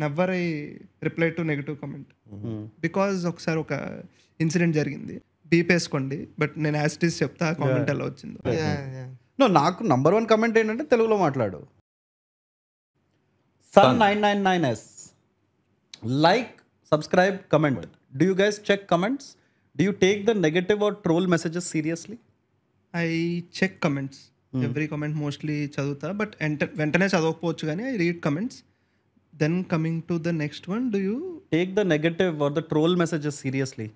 Never I reply to negative comment because ఒకసారి ఒక incident జరిగింది. బీప్ వేసుకోండి, బట్ నేను యాజ్ ఇట్ ఈస్ చెప్తా ఆ కామెంట్ ఎలా వచ్చిందో. నాకు నంబర్ 1 కమెంట్ ఏంటంటే తెలుగులో మాట్లాడు. Sun999S like, subscribe, comment. Do you guys check comments? Do you take the negative or troll messages seriously? I check comments, every comment mostly చదువుతా, బట్ వెంటనే చదవకపోవచ్చు కానీ I read comments. Then coming to the next one, do you Take the negative or the troll messages seriously?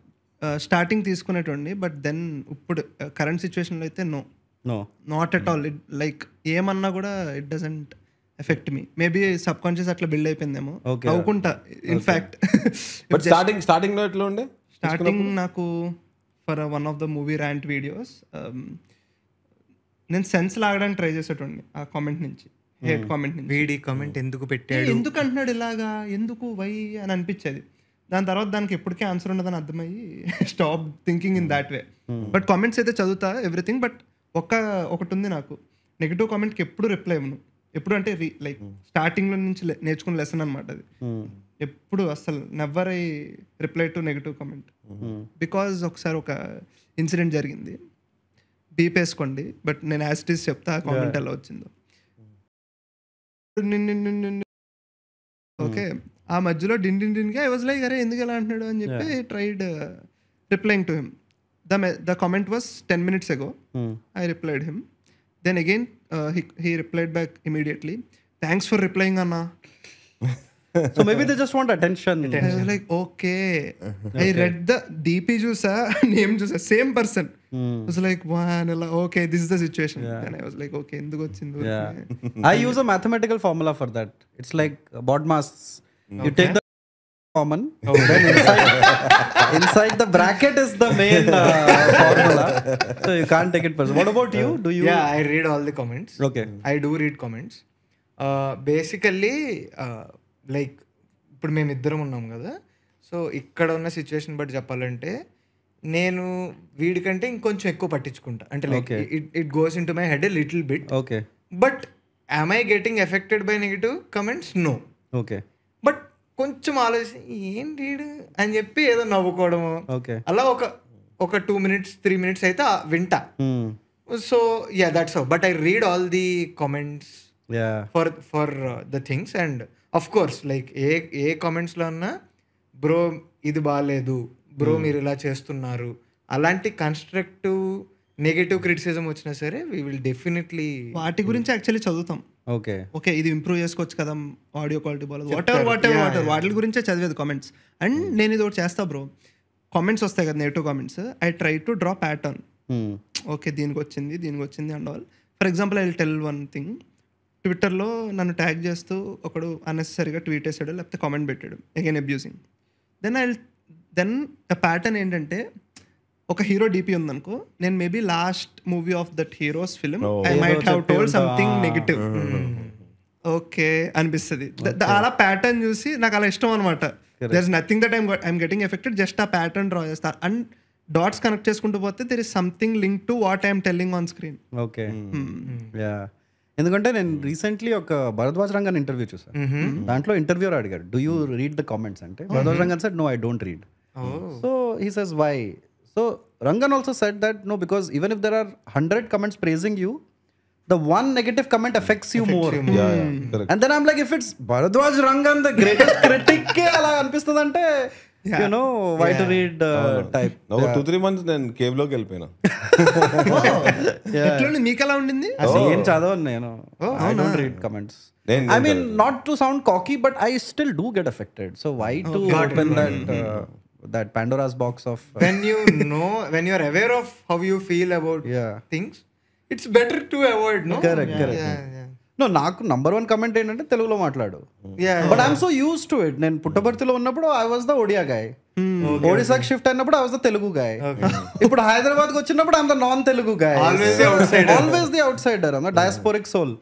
Starting తీసుకునేటండి, but then ఇప్పుడు current సిచ్యువేషన్లో అయితే no, No. Not at all. Like ఏమన్నా కూడా it doesn't affect me. Maybe subconscious అట్లా build అయిపోయిందేమో, Okay. అవుకుంటా. In fact but starting లో ఎట్లా ఉండే? స్టార్టింగ్ నాకు for one of the movie rant videos నేను సెన్స్ లాగడానికి ట్రై చేసేటండి ఆ కామెంట్ నుంచి, హేట్ కామెంట్ నుంచి. వీడి కామెంట్ ఎందుకు పెట్టాడు, ఎందుకు అంటున్నాడు ఇలాగా, ఎందుకు వై అని అనిపించేది. దాని తర్వాత దానికి ఎప్పటికీ ఆన్సర్ ఉండదని అర్థమయ్యి stop thinking in that way. But comments అయితే చదువుతా ఎవ్రీథింగ్. బట్ ఒకటి ఉంది నాకు, నెగిటివ్ కామెంట్కి ఎప్పుడు రిప్లై ఇవ్వను. ఎప్పుడు అంటే లైక్ స్టార్టింగ్లో నుంచి నేర్చుకున్న లెసన్ అనమాట అది. ఎప్పుడు అసలు never I reply to negative comment because ఒకసారి ఒక ఇన్సిడెంట్ జరిగింది. బీప్ వేసుకోండి, బట్ నేను యాజ్ ఇట్ ఈస్ చెప్తా ఆ కామెంట్ ఎలా వచ్చిందో. ఓకే, ఆ మధ్యలో డిండిన్గా ఐ వాజ్ లైక్ అరే ఎందుకు ఎలా అంటున్నాడు అని చెప్పి tried replying to him. The comment was 10 minutes ago. I replied him. Then again he replied back immediately, thanks for replying Anna. So maybe they just want attention. I was like okay. I read the DP juice name juice same person. I was like vanilla, okay, this is the situation. And I was like okay, enduku vachindi. I use a mathematical formula for that. It's like BODMAS. You take the common, then inside the bracket is the main formula, so you can't take it personal. What about you? Do you? Yeah, I read all the comments. Okay. I do read comments. Basically like ఇప్పుడు మేము ఇద్దరం ఉన్నాం కదా, so ఇక్కడ ఉన్న situation బట్టి చెప్పాలంటే నేను వీడికంటే ఇంకొంచెం ఎక్కువ పట్టించుకుంటా. అంటే like it goes into my head a little bit. Okay. But am I getting affected by negative comments? No. Okay. బట్ కొంచెం ఆలోచన ఏం రీడ్ అని చెప్పి ఏదో నవ్వుకోవడము, Okay. అలా ఒక 2 minutes 3 minutes అయితే వింటా. So yeah that's how. But I read all the comments Yeah. For the things. And of course like ఏ కామెంట్స్లో ఉన్నా బ్రో ఇది బాగాలేదు, బ్రో మీరు ఇలా చేస్తున్నారు, అలాంటి కన్స్ట్రక్టివ్ నెగటివ్ క్రిటిసిజం వచ్చినా సరే వీ విల్ డెఫినెట్లీ వాటి గురించి యాక్చువల్లీ చదువుతాం. Okay. ఓకే ఇది ఇంప్రూవ్ చేసుకోవచ్చు కదా, ఆడియో క్వాలిటీ బాగాలేదు, వాట్ ఎవర్ వాటి గురించే చదివేది కామెంట్స్. అండ్ నేను ఇది ఒకటి చేస్తా బ్రో, కామెంట్స్ వస్తాయి కదా negative comments, I try to draw pattern. Okay దీనికి వచ్చింది and all. For example I will tell one thing. ట్విట్టర్లో నన్ను ట్యాగ్ చేస్తూ ఒకడు అన్నెసరీగా ట్వీట్ వేసాడు, లేకపోతే కామెంట్ పెట్టాడు again abusing. Then the pattern ఏంటంటే, ఒక హీరో డీపీ ఉందనుకో, నేను maybe last movie of that heroes film I might have told something negative. Okay అనిపిస్తుంది. అలా ప్యాటర్న్ చూసి నాకు అలా ఇష్టం అనమాట. There is nothing that I'm getting affected, just ఆ ప్యాటర్న్ డ్రా చేస్తా. అండ్ డాట్స్ కనెక్ట్ చేసుకుంటూ పోతే there is something link to what I'm telling on screen. Okay. Yeah, ఎందుకంటే నేను రీసెంట్లీ ఒక భరద్వాజ్ రంగన్ ఇంటర్వ్యూ చూసాను. దాంట్లో ఇంటర్వ్యూర్ అడిగాడు, do you read the comments అంటే Bharadwaj Rangan said no, I don't read. So he says why? So Rangan also said that no, because even if there are 100 comments praising you, the one negative comment affects you more. Yeah, correct. And then I'm like, if it's Bharadwaj Rangan, the greatest critic ke ala anpistadante, you know, why to read type. No, 2-3 months నేను cave లోకి వెళ్ళిపోయినా. ఎట్లా మీకు ఎలా ఉండింది? ఏం చదవను నేను. I don't read comments. I mean, not to sound cocky, but I still do get affected. So why to open that Pandora's box of when you are aware of how you feel about things, it's better to avoid. No, correct. No, నాకు number 1 comment ఏంటంటే తెలుగులో మాట్లాడు. But I'm so used to it. నేను పుట్టపర్తిలో ఉన్నప్పుడు I was the Odia guy, ఒడిశాకి shift అయినప్పుడు I was the Telugu guy, ఇప్పుడు హైదరాబాద్కి వచ్చినప్పుడు I'm the non Telugu guy. Always the outsider, I'm the diasporic soul.